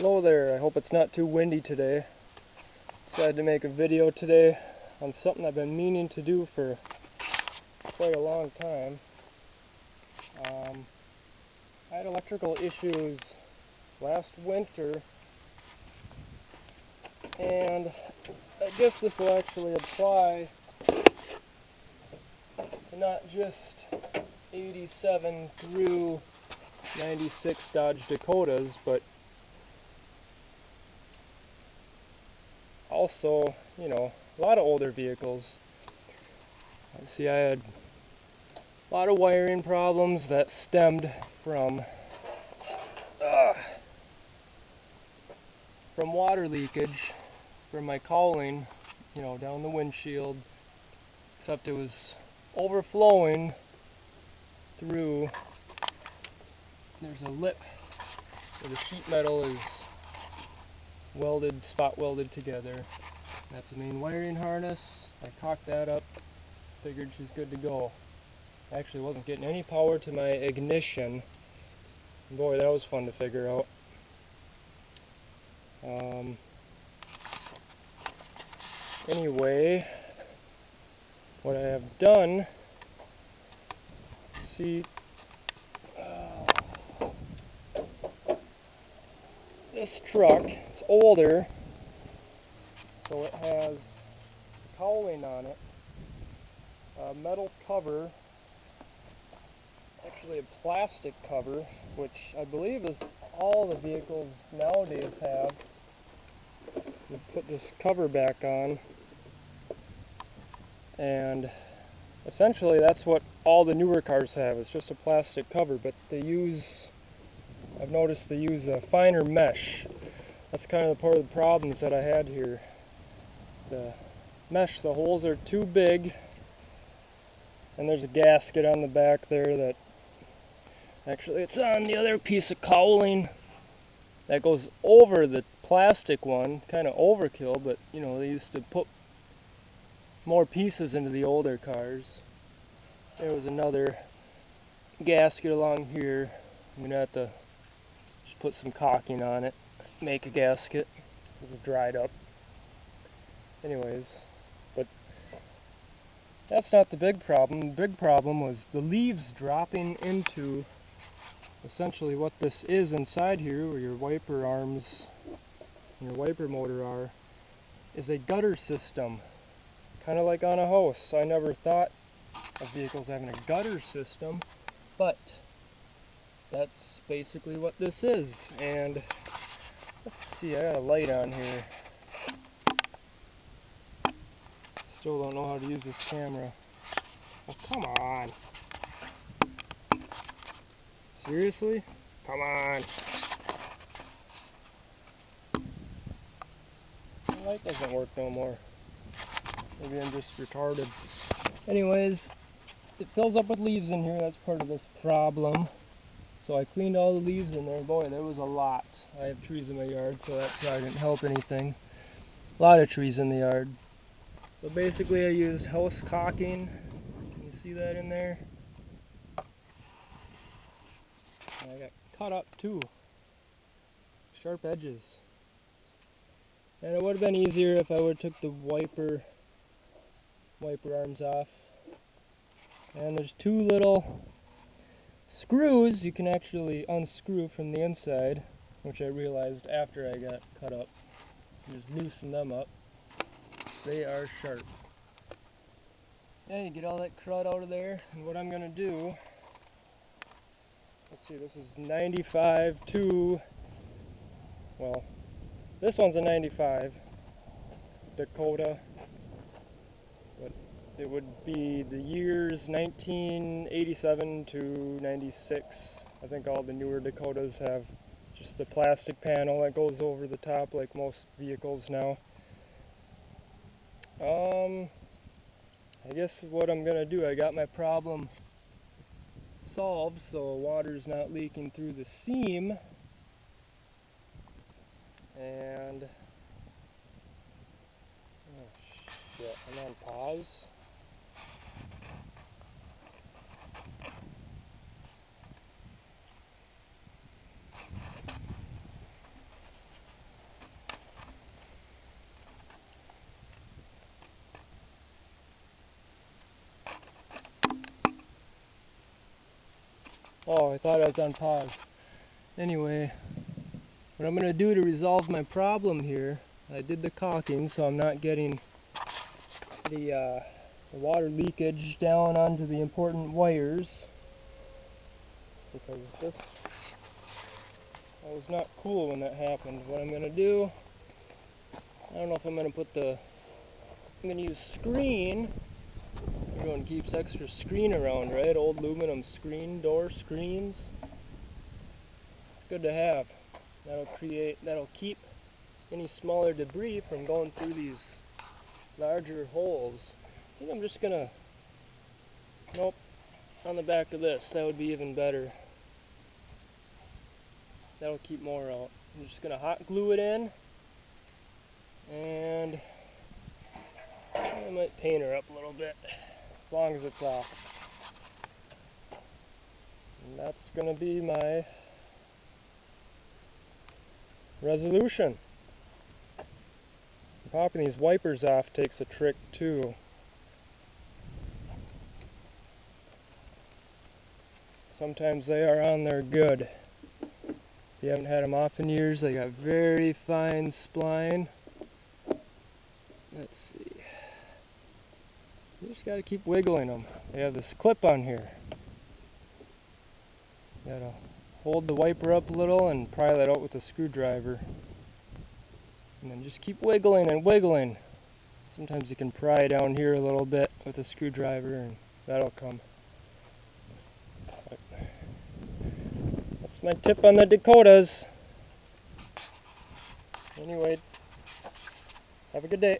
Hello there, I hope it's not too windy today. Decided to make a video today on something I've been meaning to do for quite a long time. I had electrical issues last winter, and I guess this will actually apply to not just 87 through 96 Dodge Dakotas, but also, a lot of older vehicles. See, I had a lot of wiring problems that stemmed from water leakage from my cowling, down the windshield, except it was overflowing through. There's a lip where the sheet metal is spot welded together. That's the main wiring harness. I cocked that up, figured she's good to go. Actually wasn't getting any power to my ignition. Boy, that was fun to figure out. Anyway, what I have done, see, this truck, it's older, so it has cowling on it, a metal cover, actually a plastic cover, which I believe is all the vehicles nowadays have. We put this cover back on, and essentially that's what all the newer cars have. It's just a plastic cover, but I've noticed they use a finer mesh. That's kind of part of the problems that I had here. The mesh, the holes are too big, and there's a gasket on the back there that actually it's on the other piece of cowling that goes over the plastic one. Kind of overkill, but they used to put more pieces into the older cars. There was another gasket along here. I'm gonna have to just put some caulking on it, make a gasket. It was dried up. Anyways, but that's not the big problem. The big problem was the leaves dropping into essentially what this is inside here, where your wiper arms and your wiper motor are, is a gutter system, kind of like on a house. I never thought of vehicles having a gutter system, but that's basically what this is. And let's see, I got a light on here. Still don't know how to use this camera. Oh, come on. Seriously? Come on. The light doesn't work no more. Maybe I'm just retarded. Anyways, it fills up with leaves in here. That's part of this problem. So I cleaned all the leaves in there. Boy, there was a lot. I have trees in my yard, so that probably didn't help anything. A lot of trees in the yard. So basically I used house caulking. Can you see that in there? And I got cut up too. Sharp edges. And it would have been easier if I would have took the wiper arms off. And there's two little screws you can actually unscrew from the inside, which I realized after I got cut up. You just loosen them up. They are sharp. Yeah, you get all that crud out of there, and what I'm gonna do, let's see, this is 95 to, well, this one's a 95 Dakota, but it would be the years 1987 to 96. I think all the newer Dakotas have just the plastic panel that goes over the top like most vehicles now. I guess what I'm gonna do, I got my problem solved, so water's not leaking through the seam, and oh shit, I'm on pause. Oh, I thought I was on pause. Anyway, what I'm going to do to resolve my problem here, I did the caulking so I'm not getting the water leakage down onto the important wires, because that was not cool when that happened. What I'm going to do, I don't know if I'm going to I'm going to use screen. Everyone keeps extra screen around, right? Old aluminum door screens. It's good to have. That'll keep any smaller debris from going through these larger holes. I think I'm just gonna, nope, on the back of this. That would be even better. That'll keep more out. I'm just gonna hot glue it in, and I might paint her up a little bit, as long as it's off. And that's gonna be my resolution. Popping these wipers off takes a trick too. Sometimes they are on there good. If you haven't had them off in years, they got very fine spline. Let's see. You just gotta keep wiggling them. They have this clip on here. You gotta hold the wiper up a little and pry that out with a screwdriver. And then just keep wiggling and wiggling. Sometimes you can pry down here a little bit with a screwdriver and that'll come. But that's my tip on the Dakotas. Anyway, have a good day.